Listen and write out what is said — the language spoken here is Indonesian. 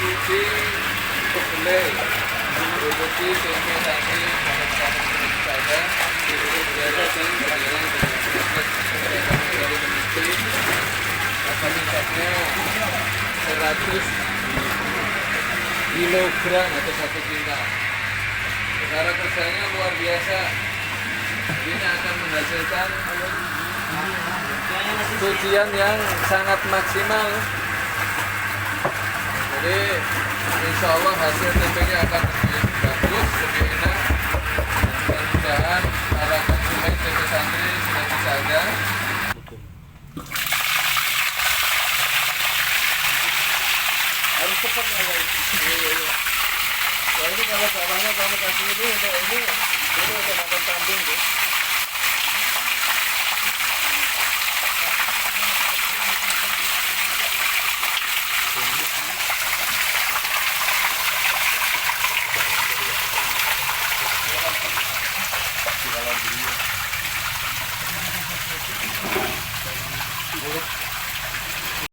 di kedelai, produksi tempe sapi kanan saja, itu berada di bagian dari industri. Kapasitasnya 100 kilogram atau 1 kintal. Cara kerjanya luar biasa. Ini akan menghasilkan cucian yang sangat maksimal. Jadi insya Allah hasil tempenya akan lebih bagus, lebih enak. Mudah-mudahan para konsumen tempe santri sudah bisa ada. Harus cepat ya guys. Ini kalau bawahnya kamu kasih ini untuk makan kambing tuh. Di dalam dulu.